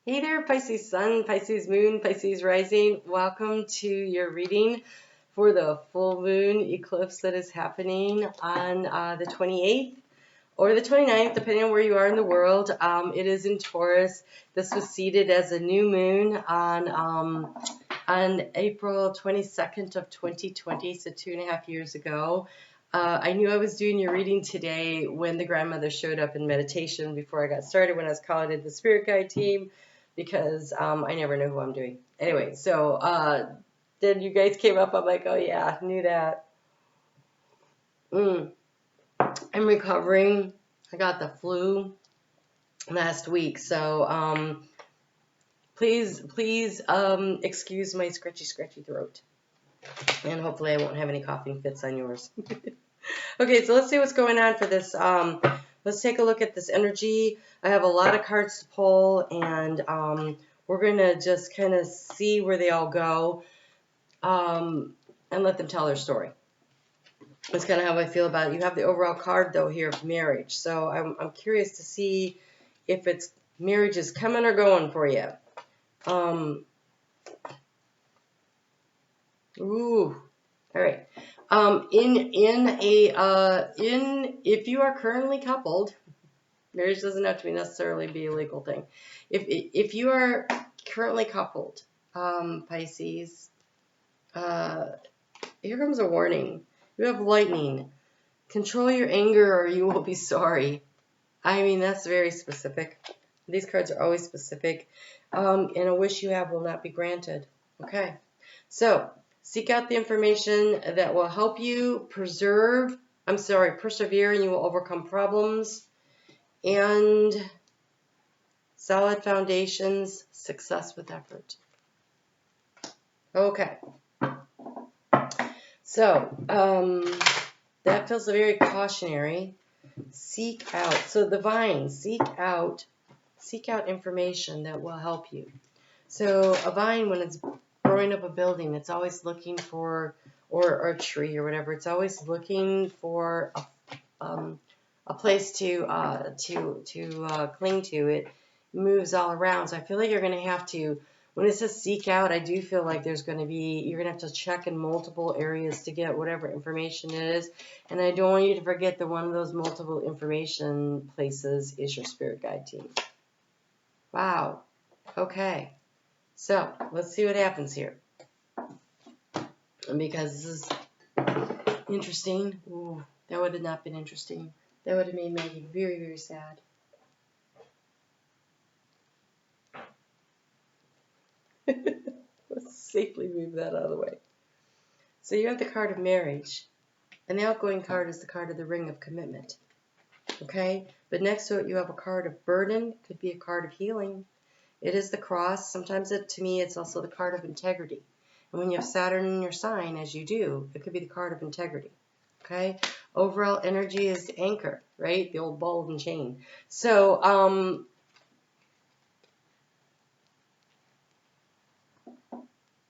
Hey there, Pisces Sun, Pisces Moon, Pisces Rising. Welcome to your reading for the full moon eclipse that is happening on the 28th or the 29th, depending on where you are in the world. It is in Taurus. This was seeded as a new moon on April 22nd of 2020, so 2.5 years ago. I knew I was doing your reading today when the grandmother showed up in meditation before I got started, when I was calling in the spirit guide team, because I never know who I'm doing. Anyway, so then you guys came up. I'm like, oh yeah, knew that. I'm recovering. I got the flu last week, so please excuse my scratchy throat, and hopefully I won't have any coughing fits on yours. Okay, so let's see what's going on for this. Let's take a look at this energy. I have a lot of cards to pull, and we're going to just kind of see where they all go and let them tell their story. That's kind of how I feel about it. You have the overall card, though, here of marriage. So I'm curious to see if it's marriage is coming or going for you. Ooh. All right. If you are currently coupled, marriage doesn't have to necessarily be a legal thing. If you are currently coupled, Pisces, here comes a warning. You have lightning. Control your anger or you will be sorry. I mean, that's very specific. These cards are always specific. And a wish you have will not be granted. Okay. So, seek out the information that will help you persevere, and you will overcome problems. And solid foundations, success with effort. Okay. So, that feels very cautionary. Seek out. So the vine, seek out information that will help you. So a vine, when it's growing up a building, it's always looking for, or a tree or whatever, it's always looking for a place to cling to. It moves all around. So I feel like you're going to have to, when it says seek out, I do feel like you're going to have to check in multiple areas to get whatever information it is. And I don't want you to forget that one of those multiple information places is your spirit guide team. Wow. Okay. So let's see what happens here. Because this is interesting. Ooh, that would have not been interesting. That would have made Maggie very, very sad. Let's safely move that out of the way. So you have the card of marriage. And the outgoing card is the card of the ring of commitment. Okay? But next to it you have a card of burden. Could be a card of healing. It is the cross. Sometimes to me it's also the card of integrity. And when you have Saturn in your sign, as you do, it could be the card of integrity. Okay? Overall energy is the anchor, right? The old ball and chain. So,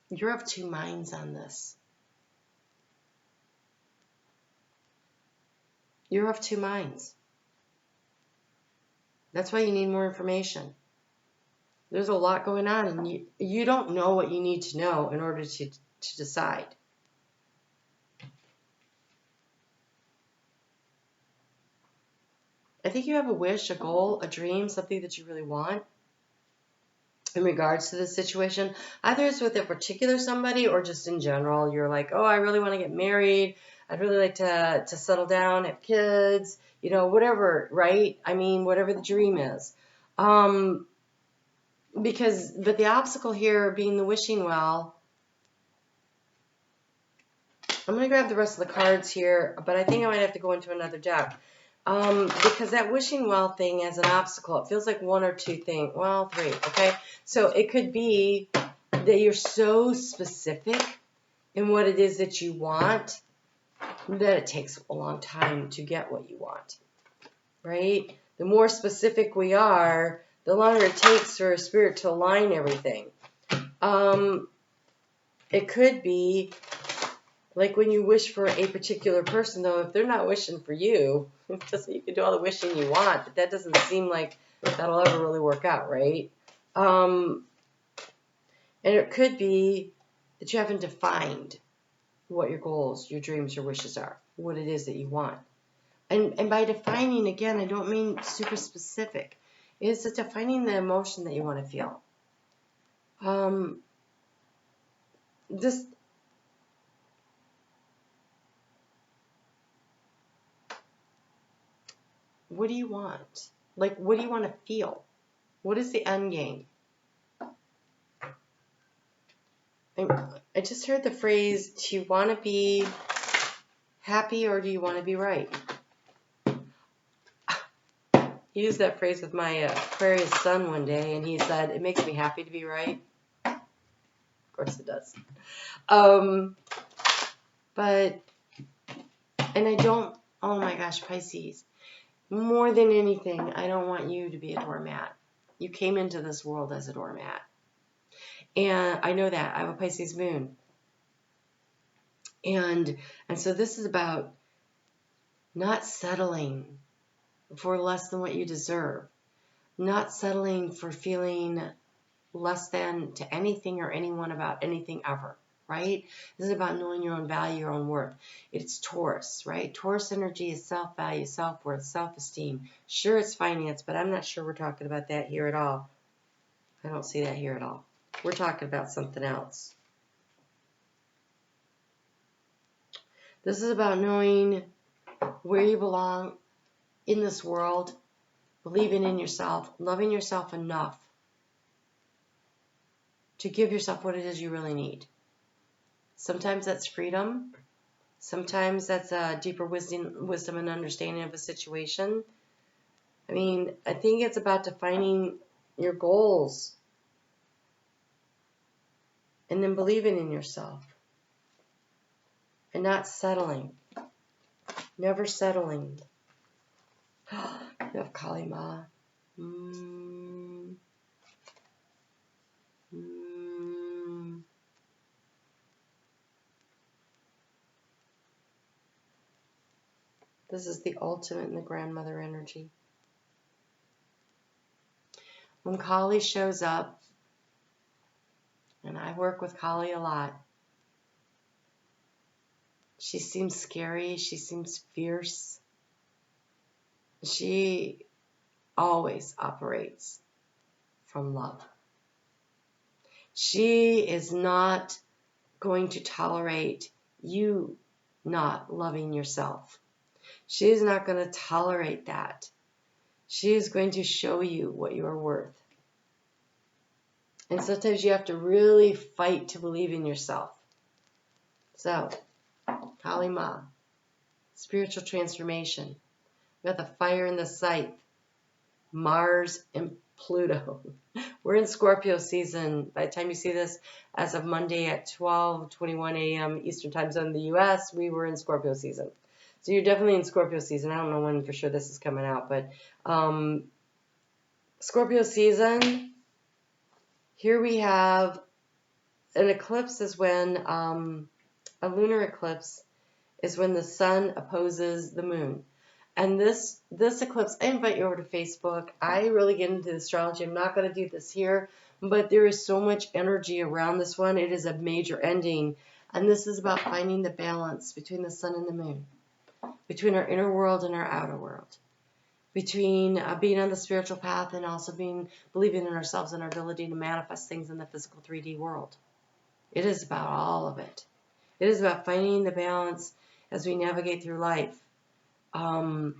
you're of two minds on this. You're of two minds. That's why you need more information. There's a lot going on, and you don't know what you need to know in order to decide. I think you have a wish, a goal, a dream, something that you really want in regards to this situation. Either it's with a particular somebody or just in general. You're like, oh, I really want to get married. I'd really like to settle down, have kids, whatever, right? I mean, whatever the dream is. But the obstacle here being the wishing well, I'm going to grab the rest of the cards here, but I think I might have to go into another deck. Because that wishing well thing as an obstacle, it feels like one or two things. Well, three, okay? So it could be that you're so specific in what it is that you want that it takes a long time to get what you want, right? The more specific we are, the longer it takes for a spirit to align everything. It could be like when you wish for a particular person, though, if they're not wishing for you, you can do all the wishing you want, but that doesn't seem like that'll ever really work out, right? And it could be that you haven't defined what your goals, your dreams, your wishes are, what it is that you want. And by defining, again, I don't mean super specific. It's defining the emotion that you want to feel. Just what do you want? Like, what do you want to feel? What is the end game? I just heard the phrase, do you want to be happy or do you want to be right? I used that phrase with my Aquarius son one day, and he said, it makes me happy to be right. Of course it does. But, and I don't, oh my gosh, Pisces, more than anything, I don't want you to be a doormat. You came into this world as a doormat. And I know that. I have a Pisces moon. And so this is about not settling for less than what you deserve. Not settling for feeling less than to anything or anyone about anything ever, right? This is about knowing your own value, your own worth. It's Taurus, right? Taurus energy is self-value, self-worth, self-esteem. Sure, it's finance, but I'm not sure we're talking about that here at all. I don't see that here at all. We're talking about something else. This is about knowing where you belong in this world, believing in yourself, loving yourself enough to give yourself what it is you really need. Sometimes that's freedom. Sometimes that's a deeper wisdom and understanding of a situation. I mean, I think it's about defining your goals and then believing in yourself and not settling. Never settling. You have Kali Ma. This is the ultimate in the grandmother energy. When Kali shows up, and I work with Kali a lot, she seems scary, she seems fierce. She always operates from love. She is not going to tolerate you not loving yourself. She is not going to tolerate that. She is going to show you what you are worth. And sometimes you have to really fight to believe in yourself. So, Kali Ma, spiritual transformation. We got the fire and the scythe, Mars and Pluto. We're in Scorpio season. By the time you see this, as of Monday at 12:21 a.m. Eastern Time Zone in the U.S., we were in Scorpio season. So you're definitely in Scorpio season. I don't know when for sure this is coming out, but Scorpio season, here we have an eclipse is when, a lunar eclipse is when the sun opposes the moon. And this eclipse, I invite you over to Facebook. I really get into astrology. I'm not going to do this here, but there is so much energy around this one. It is a major ending. And this is about finding the balance between the sun and the moon, between our inner world and our outer world, between being on the spiritual path and also believing in ourselves and our ability to manifest things in the physical 3D world. It is about all of it. It is about finding the balance as we navigate through life. And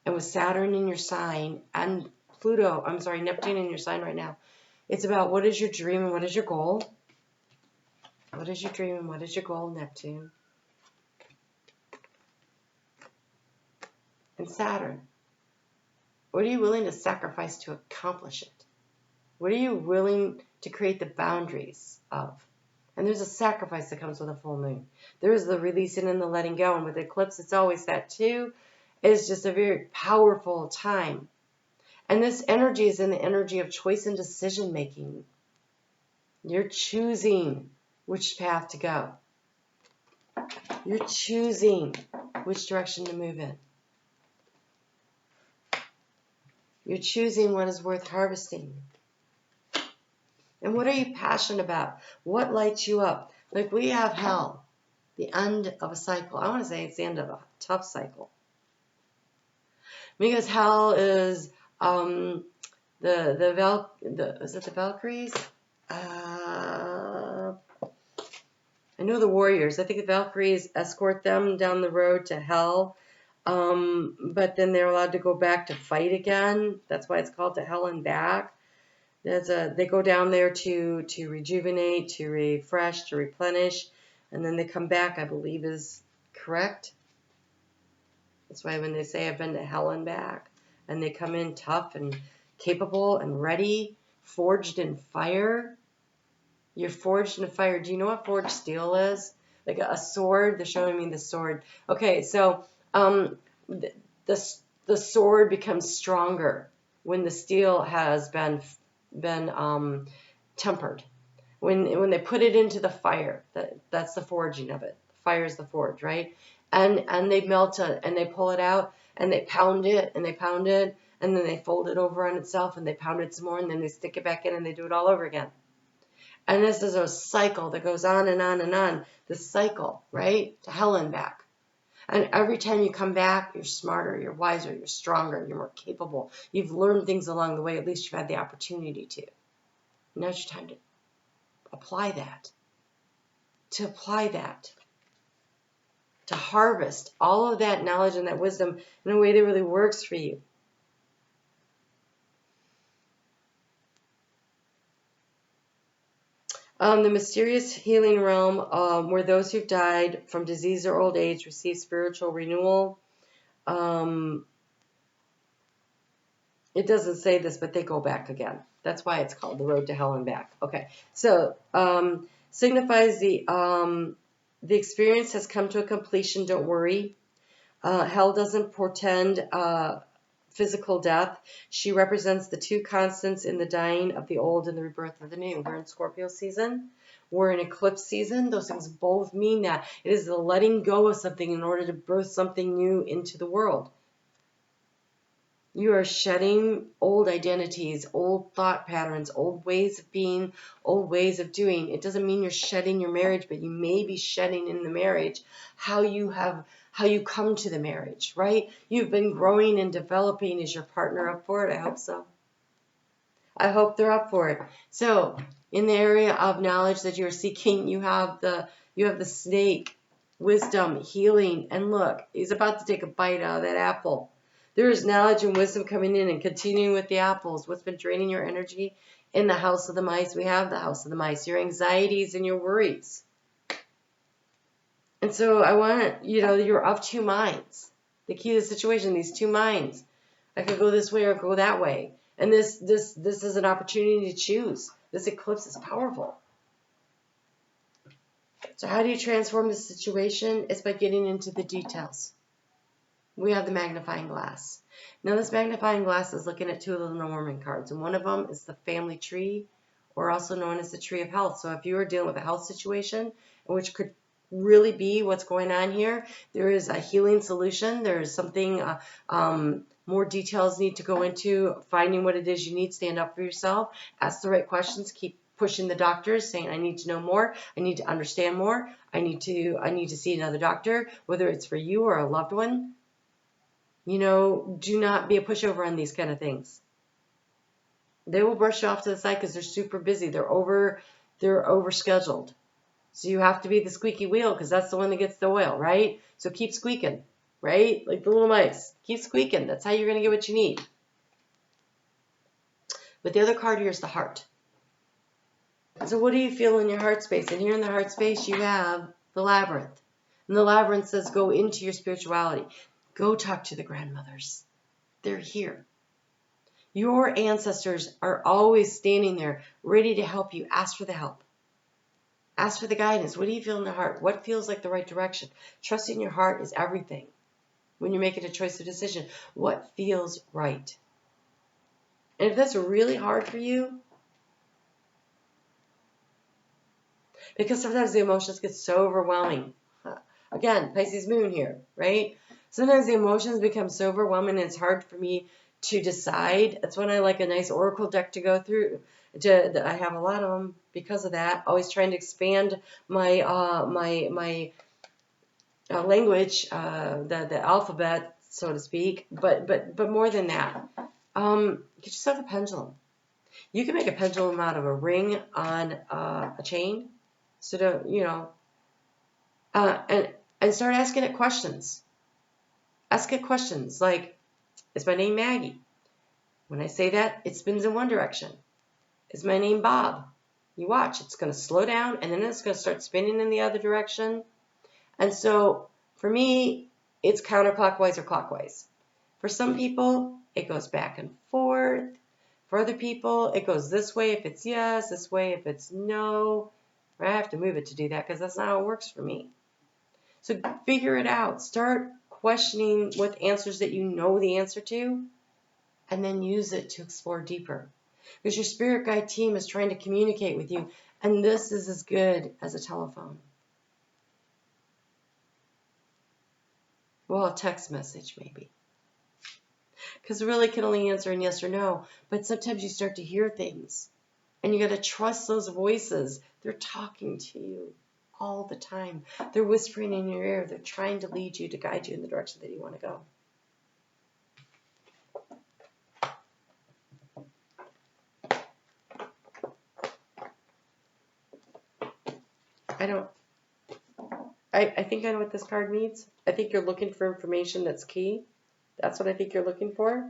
with Saturn in your sign and Neptune in your sign right now, it's about what is your dream and what is your goal. What is your dream and what is your goal, Neptune? And Saturn, what are you willing to sacrifice to accomplish it? What are you willing to create the boundaries of? And there's a sacrifice that comes with a full moon. There is the releasing and the letting go. And with eclipse, it's always that too. It's just a very powerful time. And this energy is in the energy of choice and decision making. You're choosing which path to go. You're choosing which direction to move in. You're choosing what is worth harvesting. And what are you passionate about? What lights you up? Like we have hell, the end of a cycle. I want to say it's the end of a tough cycle. Because hell is is it the Valkyries? I know the warriors. I think the Valkyries escort them down the road to hell, but then they're allowed to go back to fight again. That's why it's called to hell and back. They go down there to rejuvenate, to refresh, to replenish, and then they come back, I believe is correct. That's why when they say I've been to hell and back, and they come in tough and capable and ready, forged in fire. You're forged in fire. Do you know what forged steel is? Like a sword. They're showing me the sword. Okay, so the sword becomes stronger when the steel has been tempered. When they put it into the fire, that's the forging of it. Fire is the forge, right? And they melt it and they pull it out and they pound it and they pound it and then they fold it over on itself and they pound it some more and then they stick it back in and they do it all over again. And this is a cycle that goes on and on and on. This cycle, right? To hell and back. And every time you come back, you're smarter, you're wiser, you're stronger, you're more capable. You've learned things along the way. At least you've had the opportunity to. Now it's your time to apply that. To apply that. To harvest all of that knowledge and that wisdom in a way that really works for you. The mysterious healing realm, where those who've died from disease or old age receive spiritual renewal. It doesn't say this, but they go back again. That's why it's called the road to hell and back. Okay, so signifies the experience has come to a completion. Don't worry. Hell doesn't portend physical death. She represents the two constants in the dying of the old and the rebirth of the new. We're in Scorpio season. We're in eclipse season. Those things both mean that. It is the letting go of something in order to birth something new into the world. You are shedding old identities, old thought patterns, old ways of being, old ways of doing. It doesn't mean you're shedding your marriage, but you may be shedding in the marriage how you come to the marriage, right? You've been growing and developing. Is your partner up for it? I hope so. I hope they're up for it. So in the area of knowledge that you're seeking, you have the snake, wisdom, healing, and look, he's about to take a bite out of that apple. There is knowledge and wisdom coming in and continuing with the apples. What's been draining your energy? In the house of the mice, we have the house of the mice. Your anxieties and your worries. And so I want, you're of two minds. The key to the situation, these two minds. I could go this way or go that way. And this is an opportunity to choose. This eclipse is powerful. So how do you transform the situation? It's by getting into the details. We have the magnifying glass. Now this magnifying glass is looking at two of the Lenormand cards, and one of them is the family tree, or also known as the tree of health. So if you are dealing with a health situation, which could really be what's going on here, there is a healing solution. There is something, more details need to go into finding what it is you need. Stand up for yourself. Ask the right questions. Keep pushing the doctors, saying, I need to know more. I need to understand more. I need to see another doctor, whether it's for you or a loved one. Do not be a pushover on these kind of things. They will brush you off to the side because they're super busy. They're over scheduled. So you have to be the squeaky wheel because that's the one that gets the oil, right? So keep squeaking, right? Like the little mice. Keep squeaking. That's how you're going to get what you need. But the other card here is the heart. So what do you feel in your heart space? And here in the heart space, you have the labyrinth. And the labyrinth says go into your spirituality. Go talk to the grandmothers. They're here. Your ancestors are always standing there, ready to help you. Ask for the help. Ask for the guidance. What do you feel in the heart? What feels like the right direction? Trusting your heart is everything. When you're making a choice or decision, what feels right? And if that's really hard for you, because sometimes the emotions get so overwhelming. Again, Pisces moon here, right? Sometimes the emotions become so overwhelming and it's hard for me to decide. That's when I like a nice oracle deck to go through I have a lot of them because of that. Always trying to expand my language, the alphabet, so to speak. But more than that, get yourself a pendulum. You can make a pendulum out of a ring on a chain. So and start asking it questions. Ask it questions like, is my name Maggie? When I say that, it spins in one direction. Is my name Bob? You watch, it's going to slow down and then it's going to start spinning in the other direction. And so for me, it's counterclockwise or clockwise. For some people, it goes back and forth. For other people, it goes this way if it's yes, this way if it's no. I have to move it to do that because that's not how it works for me. So figure it out. Start questioning with answers that you know the answer to, and then use it to explore deeper. Because your spirit guide team is trying to communicate with you, and this is as good as a telephone. Well, a text message maybe. Because it really can only answer in yes or no. But sometimes you start to hear things, and you got to trust those voices. They're talking to you all the time. They're whispering in your ear. They're trying to lead you, to guide you in the direction that you want to go. I think I know what this card means. I think you're looking for information that's key. That's what I think you're looking for.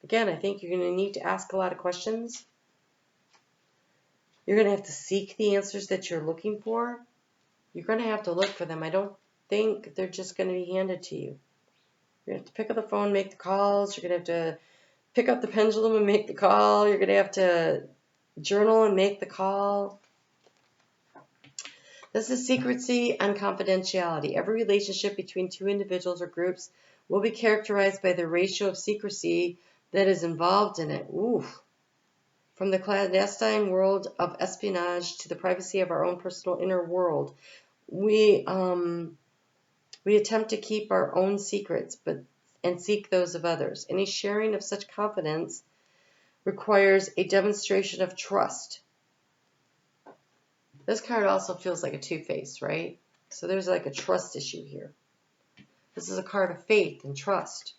Again, I think you're going to need to ask a lot of questions. You're going to have to seek the answers that you're looking for. You're going to have to look for them. I don't think they're just going to be handed to you. You're going to have to pick up the phone, make the calls. You're going to have to pick up the pendulum and make the call. You're going to have to journal and make the call. This is secrecy and confidentiality. Every relationship between two individuals or groups will be characterized by the ratio of secrecy that is involved in it. Oof. From the clandestine world of espionage to the privacy of our own personal inner world, we attempt to keep our own secrets and seek those of others. Any sharing of such confidence requires a demonstration of trust. This card also feels like a two-face, right? So there's like a trust issue here. This is a card of faith and trust.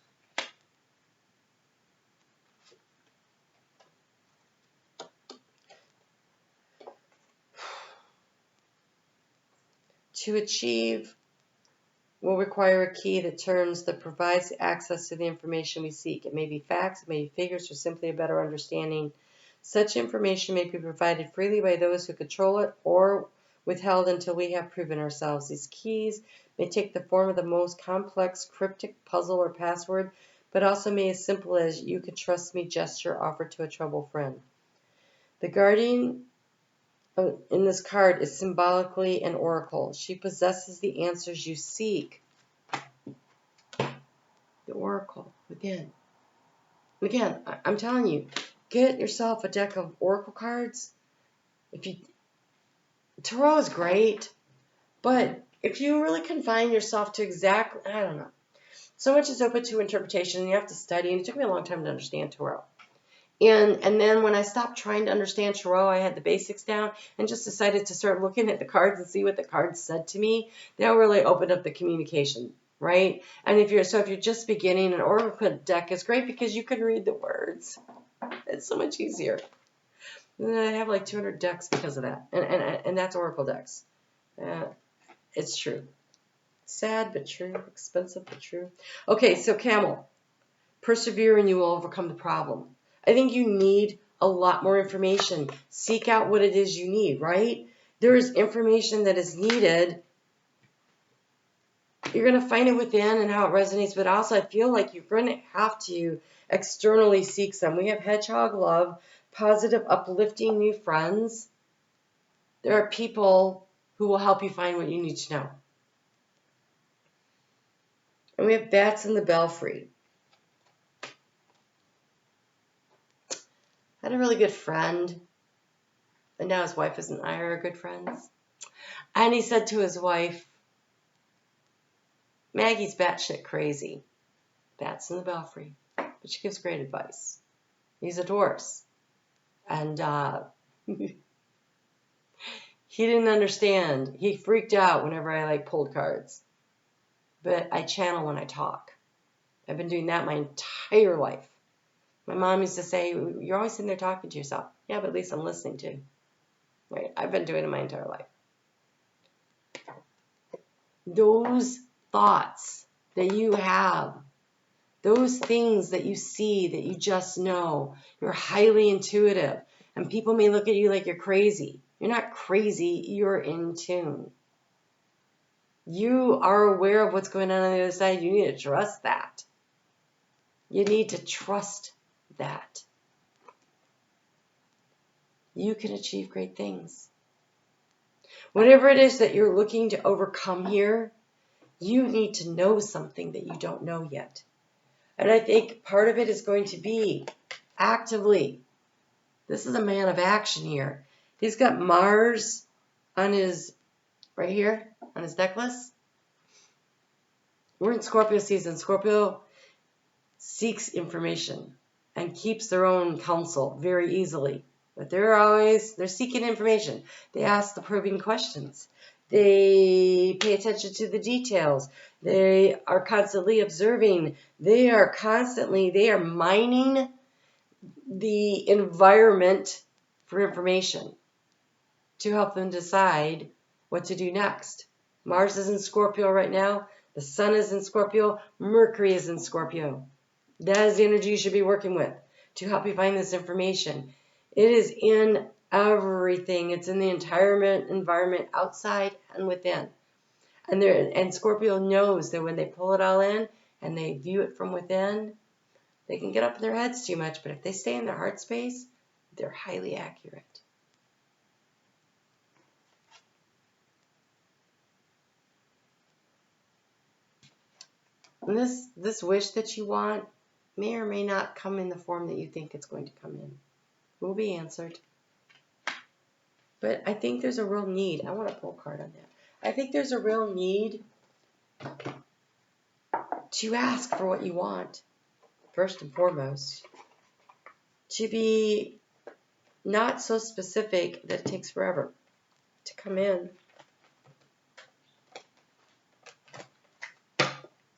To achieve will require a key that provides access to the information we seek. It may be facts, it may be figures, or simply a better understanding. Such information may be provided freely by those who control it or withheld until we have proven ourselves. These keys may take the form of the most complex cryptic puzzle or password, but also may be as simple as "you can trust me" gesture offered to a troubled friend. The guardian in this card is symbolically an oracle. She possesses the answers you seek. The oracle within. Again, I'm telling you, get yourself a deck of oracle cards. Tarot is great, but if you really confine yourself to exactly, I don't know. So much is open to interpretation, and you have to study, and it took me a long time to understand tarot. And then when I stopped trying to understand tarot, I had the basics down and just decided to start looking at the cards and see what the cards said to me. That really opened up the communication, right? And if you're just beginning, an oracle deck is great because you can read the words. It's so much easier. And I have like 200 decks because of that, and that's oracle decks. It's true. Sad but true. Expensive but true. Okay, so Camel, persevere and you will overcome the problem. I think you need a lot more information. Seek out what it is you need, right? There is information that is needed. You're going to find it within and how it resonates, but also I feel like you're going to have to externally seek some. We have Hedgehog Love, positive, uplifting new friends. There are people who will help you find what you need to know. And we have Bats in the Belfry. I had a really good friend, and now his wife and I are good friends. And he said to his wife, Maggie's batshit crazy. Bats in the Belfry. But she gives great advice. He's a Taurus. And He didn't understand. He freaked out whenever I pulled cards. But I channel when I talk. I've been doing that my entire life. My mom used to say, you're always sitting there talking to yourself. Yeah, but at least I'm listening to. Right? I've been doing it my entire life. Those thoughts that you have, those things that you see, that you just know, you're highly intuitive. And people may look at you like you're crazy. You're not crazy. You're in tune. You are aware of what's going on the other side. You need to trust that. You need to trust that. You can achieve great things. Whatever it is that you're looking to overcome here, you need to know something that you don't know yet. And I think part of it is going to be actively. This is a man of action here. He's got Mars on his, right here, on his necklace. We're in Scorpio season. Scorpio seeks information and keeps their own counsel very easily. But they're seeking information. They ask the probing questions. They pay attention to the details. They are constantly observing. They are mining the environment for information to help them decide what to do next. Mars is in Scorpio right now. The Sun is in Scorpio. Mercury is in Scorpio. That is the energy you should be working with to help you find this information. It is in everything. It's in the entire environment, outside and within. And Scorpio knows that when they pull it all in and they view it from within, they can get up in their heads too much. But if they stay in their heart space, they're highly accurate. And this wish that you want may or may not come in the form that you think it's going to come in. It will be answered. But I think there's a real need. I want to pull a card on that. I think there's a real need to ask for what you want, first and foremost. To be not so specific that it takes forever to come in.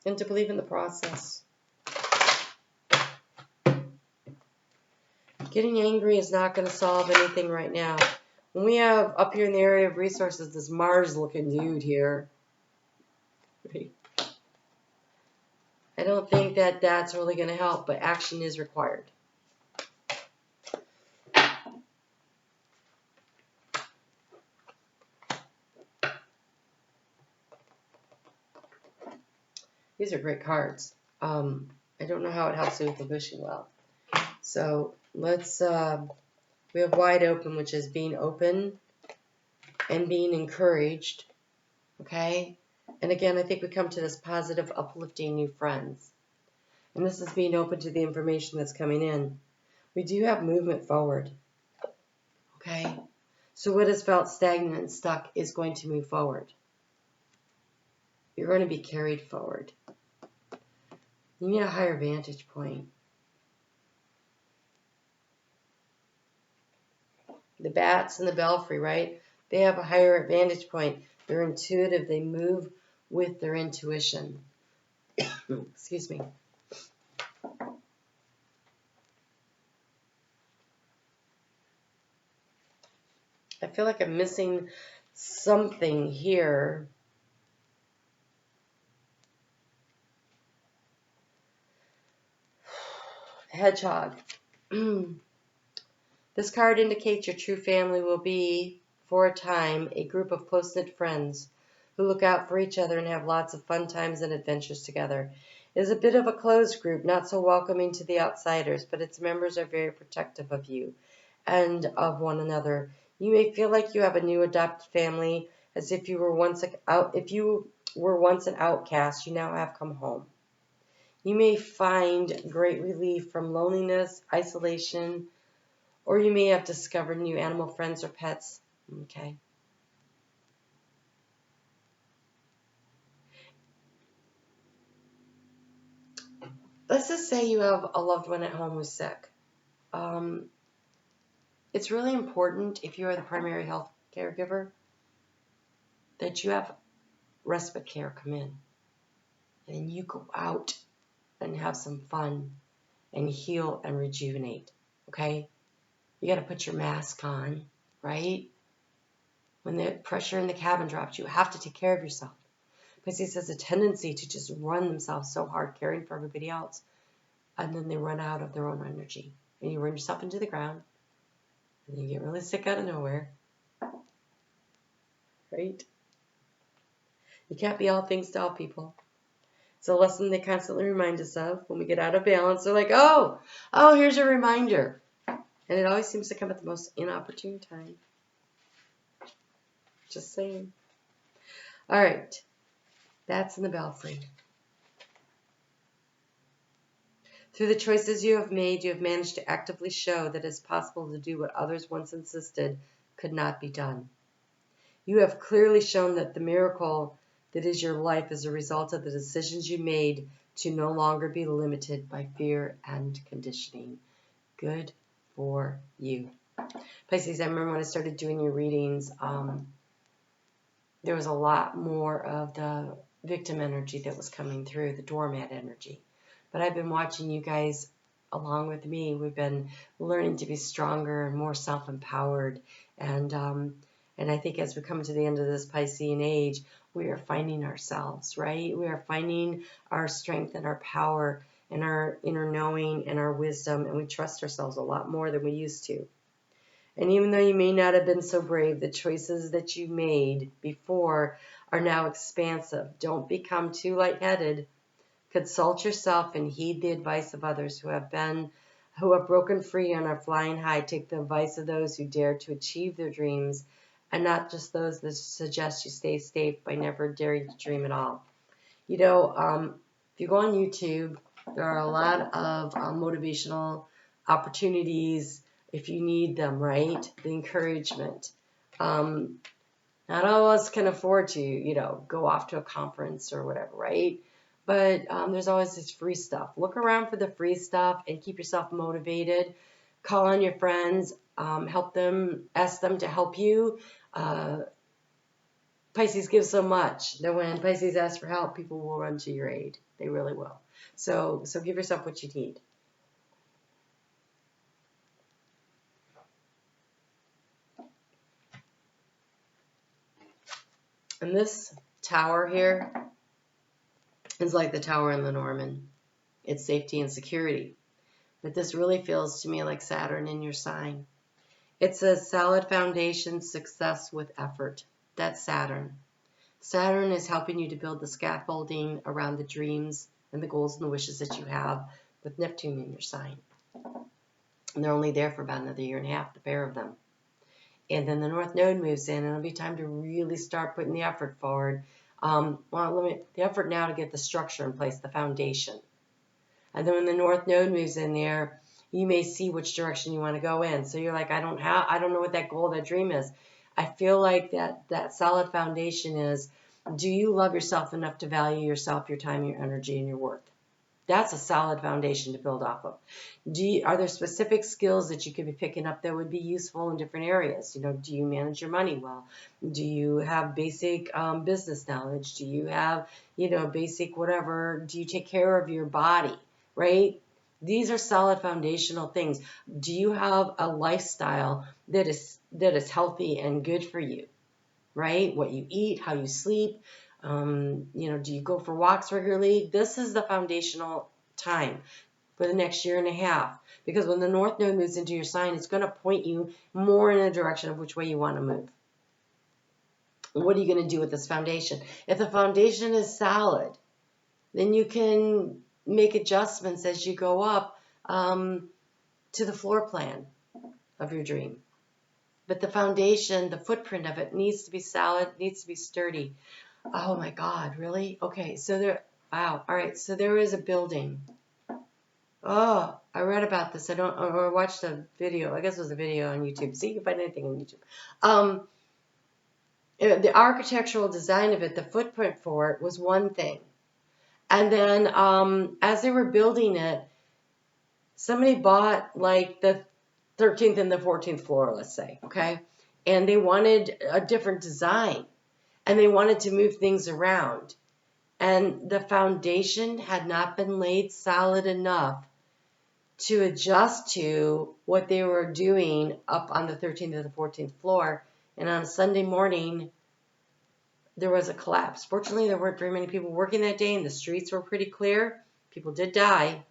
And to believe in the process. Getting angry is not going to solve anything right now. When we have up here in the area of resources this Mars-looking dude here, I don't think that that's really going to help, but action is required. These are great cards. I don't know how it helps you with the wishing well. So let's, we have wide open, which is being open and being encouraged. Okay? And again, I think we come to this positive, uplifting new friends. And this is being open to the information that's coming in. We do have movement forward. Okay? So what has felt stagnant and stuck is going to move forward. You're going to be carried forward. You need a higher vantage point. The bats and the belfry, right? They have a higher vantage point. They're intuitive. They move with their intuition. Excuse me. I feel like I'm missing something here. Hedgehog. This card indicates your true family will be, for a time, a group of close-knit friends who look out for each other and have lots of fun times and adventures together. It is a bit of a closed group, not so welcoming to the outsiders, but its members are very protective of you and of one another. You may feel like you have a new adopted family, as if you were once an outcast, you now have come home. You may find great relief from loneliness, isolation, or you may have discovered new animal friends or pets. Okay. Let's just say you have a loved one at home who's sick. it's really important if you are the primary health caregiver that you have respite care come in. And you go out and have some fun and heal and rejuvenate, okay? You got to put your mask on, right? When the pressure in the cabin drops, you have to take care of yourself. Pisces has a tendency to just run themselves so hard caring for everybody else, and then they run out of their own energy. And you run yourself into the ground, and you get really sick out of nowhere, right? You can't be all things to all people. It's a lesson they constantly remind us of when we get out of balance. They're like, oh, here's a reminder. And it always seems to come at the most inopportune time. Just saying. All right. That's in the belfry. Through the choices you have made, you have managed to actively show that it is possible to do what others once insisted could not be done. You have clearly shown that the miracle that is your life is a result of the decisions you made to no longer be limited by fear and conditioning. Good for you. Pisces, I remember when I started doing your readings, there was a lot more of the victim energy that was coming through, the doormat energy. But I've been watching you guys along with me. We've been learning to be stronger and more self-empowered. And I think as we come to the end of this Piscean age, we are finding ourselves, right? We are finding our strength and our power and our inner knowing and our wisdom, and we trust ourselves a lot more than we used to. And even though you may not have been so brave, the choices that you made before are now expansive. Don't become too lightheaded. Consult yourself and heed the advice of others who have broken free and are flying high. Take the advice of those who dare to achieve their dreams, and not just those that suggest you stay safe by never daring to dream at all. You know, if you go on YouTube, there are a lot of motivational opportunities if you need them, right? The encouragement. Not all of us can afford to, go off to a conference or whatever, right? But there's always this free stuff. Look around for the free stuff and keep yourself motivated. Call on your friends. Help them. Ask them to help you. Pisces gives so much that when Pisces asks for help, people will run to your aid. They really will. So give yourself what you need. And this tower here is like the tower in Lenormand. It's safety and security. But this really feels to me like Saturn in your sign. It's a solid foundation, success with effort. That's Saturn. Saturn is helping you to build the scaffolding around the dreams and the goals and the wishes that you have with Neptune in your sign. And they're only there for about another year and a half, the pair of them. And then the North Node moves in, and it'll be time to really start putting the effort forward. The effort now to get the structure in place, the foundation. And then when the North Node moves in there, you may see which direction you want to go in. So you're like, I don't know what that goal, that dream is. I feel like that solid foundation is, do you love yourself enough to value yourself, your time, your energy, and your worth? That's a solid foundation to build off of. Are there specific skills that you could be picking up that would be useful in different areas? Do you manage your money well? Do you have basic business knowledge? Do you have, basic whatever? Do you take care of your body, right? These are solid foundational things. Do you have a lifestyle that is healthy and good for you, right? What you eat, how you sleep. Do you go for walks regularly? This is the foundational time for the next year and a half. Because when the North Node moves into your sign, it's going to point you more in a direction of which way you want to move. What are you going to do with this foundation? If the foundation is solid, then you can make adjustments as you go up to the floor plan of your dream. But the foundation, the footprint of it needs to be solid, needs to be sturdy. Oh my God, really? Okay, wow. All right, so there is a building. Oh, I read about this. I watched a video. I guess it was a video on YouTube. See, you can find anything on YouTube. The architectural design of it, the footprint for it was one thing. And then as they were building it, somebody bought like the 13th and the 14th floor, let's say, okay? And they wanted a different design, and they wanted to move things around. And the foundation had not been laid solid enough to adjust to what they were doing up on the 13th or the 14th floor. And on a Sunday morning, there was a collapse. Fortunately, there weren't very many people working that day, and the streets were pretty clear. People did die,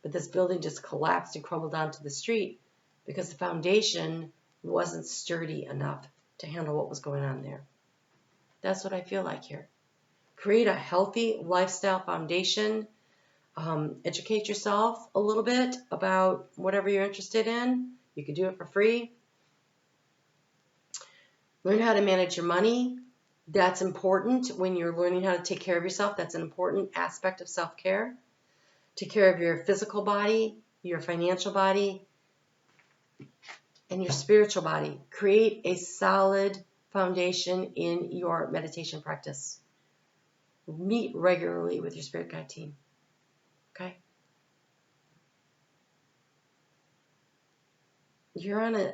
but this building just collapsed and crumbled onto the street because the foundation wasn't sturdy enough to handle what was going on there. That's what I feel like here. Create a healthy lifestyle foundation. Educate yourself a little bit about whatever you're interested in. You can do it for free. Learn how to manage your money. That's important when you're learning how to take care of yourself. That's an important aspect of self-care. Take care of your physical body, your financial body, and your spiritual body. Create a solid foundation in your meditation practice. Meet regularly with your spirit guide team. Okay? You're on a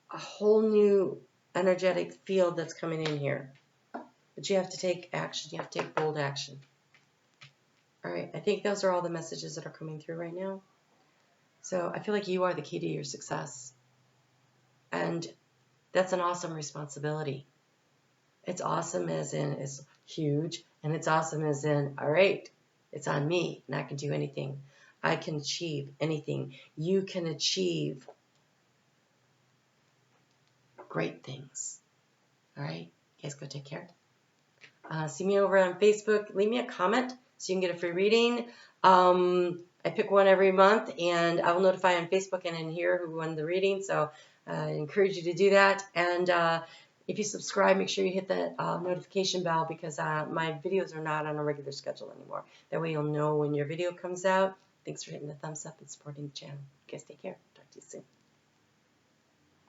whole new energetic field that's coming in here. But you have to take action. You have to take bold action. All right, I think those are all the messages that are coming through right now. So I feel like you are the key to your success. And that's an awesome responsibility. It's awesome as in it's huge, and it's awesome as in, all right, it's on me, and I can do anything. I can achieve anything. You can achieve great things. All right, you guys go take care. See me over on Facebook. Leave me a comment so you can get a free reading. I pick one every month, and I will notify on Facebook and in here who won the reading. So I encourage you to do that. And if you subscribe, make sure you hit that notification bell, because my videos are not on a regular schedule anymore. That way you'll know when your video comes out. Thanks for hitting the thumbs up and supporting the channel. You guys take care. Talk to you soon.